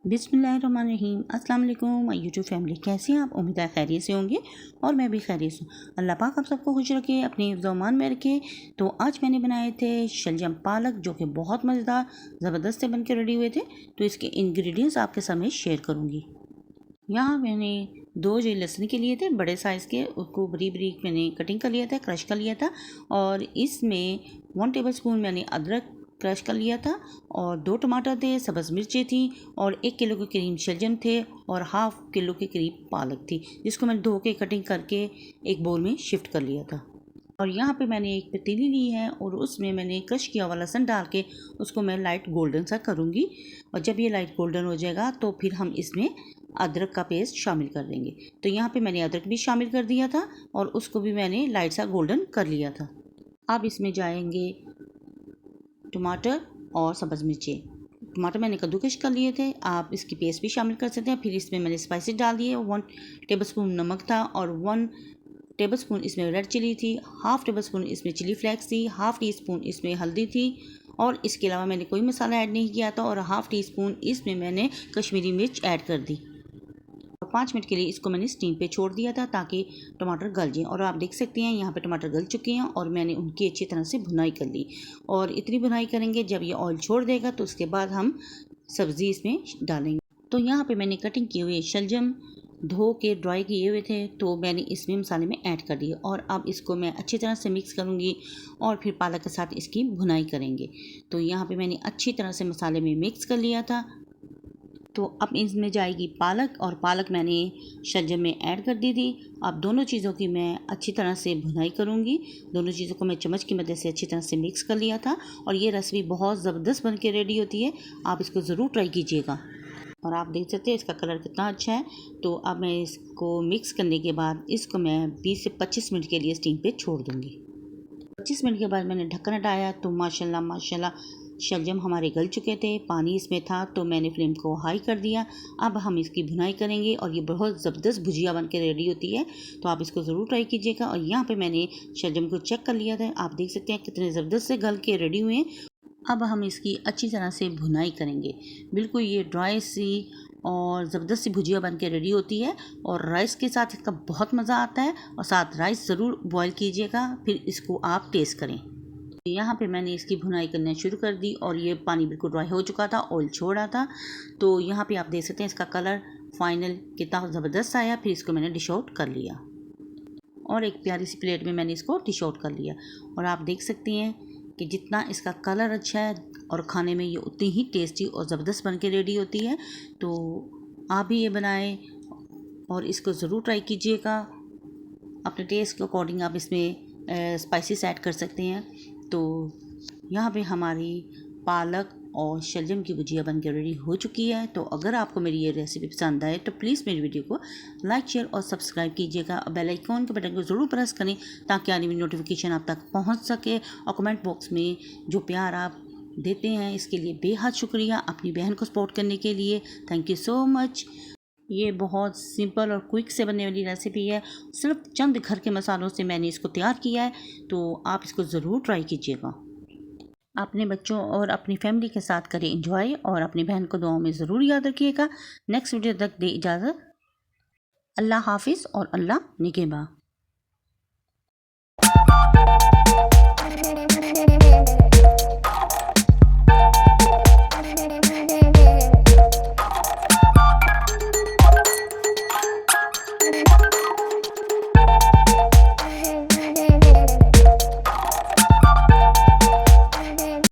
बिस्मिल्लाहिर्रहमानिर्रहीम। अस्सलाम वालेकुम माय यूट्यूब फैमिली, कैसे हैं आप? उम्मीद है खैरियत से होंगे और मैं भी खैरियत से हूँ। अल्लाह पाक आप सबको खुश रखे, अपने हिफ्ज़-ओ-अमान में रखे। तो आज मैंने बनाए थे शलजम पालक, जो कि बहुत मज़ेदार ज़बरदस्त से बन के रेडी हुए थे। तो इसके इंग्रेडिएंट्स आपके सामने शेयर करूँगी। यहाँ मैंने 2 जो लहसुन के लिए थे बड़े साइज़ के, उसको बारीक बारीक मैंने कटिंग कर लिया था, क्रश कर लिया था। और इसमें 1 टेबलस्पून मैंने अदरक क्रश कर लिया था और 2 टमाटर थे, सब्ज़ मिर्चें थी और 1 किलो के करीब शलजम थे और हाफ़ किलो के करीब पालक थी, जिसको मैंने धो के कटिंग करके एक बोल में शिफ्ट कर लिया था। और यहाँ पे मैंने एक पतीली ली है और उसमें मैंने क्रश किया हुआ लहसुन डाल के उसको मैं लाइट गोल्डन सा करूँगी। और जब ये लाइट गोल्डन हो जाएगा तो फिर हम इसमें अदरक का पेस्ट शामिल कर देंगे। तो यहाँ पे मैंने अदरक भी शामिल कर दिया था और उसको भी मैंने लाइट सा गोल्डन कर लिया था। अब इसमें जाएंगे टमाटर और सब्ज़ मिर्चें। टमाटर मैंने कद्दूकश कर लिए थे, आप इसकी पेस्ट भी शामिल कर सकते हैं। फिर इसमें मैंने स्पाइसेस डाल दिए, 1 टेबलस्पून नमक था और 1 टेबलस्पून इसमें रेड चिली थी, हाफ़ टेबलस्पून इसमें चिली फ्लेक्स थी, हाफ़ टी स्पून इसमें हल्दी थी और इसके अलावा मैंने कोई मसाला ऐड नहीं किया था। और हाफ़ टी स्पून इसमें मैंने कश्मीरी मिर्च ऐड कर दी और 5 मिनट के लिए इसको मैंने स्टीम पे छोड़ दिया था ताकि टमाटर गल जाएं। और आप देख सकते हैं यहाँ पे टमाटर गल चुके हैं और मैंने उनकी अच्छी तरह से भुनाई कर ली। और इतनी भुनाई करेंगे जब ये ऑयल छोड़ देगा तो उसके बाद हम सब्ज़ी इसमें डालेंगे। तो यहाँ पे मैंने कटिंग किए हुए शलजम धो के ड्राई किए हुए थे, तो मैंने इसमें मसाले में ऐड कर दिए और अब इसको मैं अच्छी तरह से मिक्स करूँगी और फिर पालक के साथ इसकी भुनाई करेंगे। तो यहाँ पे मैंने अच्छी तरह से मसाले में मिक्स कर लिया था। तो अब इसमें जाएगी पालक और पालक मैंने शलजम में ऐड कर दी थी। अब दोनों चीज़ों की मैं अच्छी तरह से भुनाई करूँगी। दोनों चीज़ों को मैं चम्मच की मदद से अच्छी तरह से मिक्स कर लिया था और ये रेसिपी बहुत ज़बरदस्त बन के रेडी होती है, आप इसको ज़रूर ट्राई कीजिएगा। और आप देख सकते हैं इसका कलर कितना अच्छा है। तो अब मैं इसको मिक्स करने के बाद इसको मैं 20 से 25 मिनट के लिए स्टीम पे छोड़ दूँगी। 25 मिनट के बाद मैंने ढक्कन हटाया तो माशाल्लाह माशाल्लाह शलजम हमारे गल चुके थे, पानी इसमें था, तो मैंने फ्लेम को हाई कर दिया। अब हम इसकी भुनाई करेंगे और ये बहुत ज़बरदस्त भुजिया बन के रेडी होती है, तो आप इसको ज़रूर ट्राई कीजिएगा। और यहाँ पे मैंने शलजम को चेक कर लिया था, आप देख सकते हैं कितने ज़बरदस्त से गल के रेडी हुए हैं। अब हम इसकी अच्छी तरह से भुनाई करेंगे, बिल्कुल ये ड्राई सी और ज़बरदस्त सी भुजिया बन के रेडी होती है और राइस के साथ इसका बहुत मज़ा आता है। और साथ राइस ज़रूर बॉईल कीजिएगा, फिर इसको आप टेस्ट करें। यहाँ पे मैंने इसकी भुनाई करना शुरू कर दी और ये पानी बिल्कुल ड्राई हो चुका था, ऑयल छोड़ा था। तो यहाँ पे आप देख सकते हैं इसका कलर फाइनल कितना ज़बरदस्त आया। फिर इसको मैंने डिश आउट कर लिया और एक प्यारी सी प्लेट में मैंने इसको डिश आउट कर लिया। और आप देख सकते हैं कि जितना इसका कलर अच्छा है और खाने में ये उतनी ही टेस्टी और ज़बरदस्त बन के रेडी होती है। तो आप भी ये बनाएं और इसको ज़रूर ट्राई कीजिएगा। अपने टेस्ट के अकॉर्डिंग आप इसमें स्पाइसेस ऐड कर सकते हैं। तो यहाँ पे हमारी पालक और शलजम की भुजिया बन के रेडी हो चुकी है। तो अगर आपको मेरी ये रेसिपी पसंद आए तो प्लीज़ मेरी वीडियो को लाइक शेयर और सब्सक्राइब कीजिएगा। बेल आइकॉन के बटन को ज़रूर प्रेस करें ताकि आने वाली नोटिफिकेशन आप तक पहुँच सके। और कमेंट बॉक्स में जो प्यार आप देते हैं इसके लिए बेहद शुक्रिया, अपनी बहन को सपोर्ट करने के लिए। Thank you so much. ये बहुत सिंपल और क्विक से बनने वाली रेसिपी है, सिर्फ चंद घर के मसालों से मैंने इसको तैयार किया है। तो आप इसको ज़रूर ट्राई कीजिएगा। अपने बच्चों और अपनी फैमिली के साथ करें एंजॉय और अपनी बहन को दुआओं में ज़रूर याद रखिएगा। नेक्स्ट वीडियो तक दे इजाज़त। अल्लाह हाफिज़ और अल्लाह निगहबान।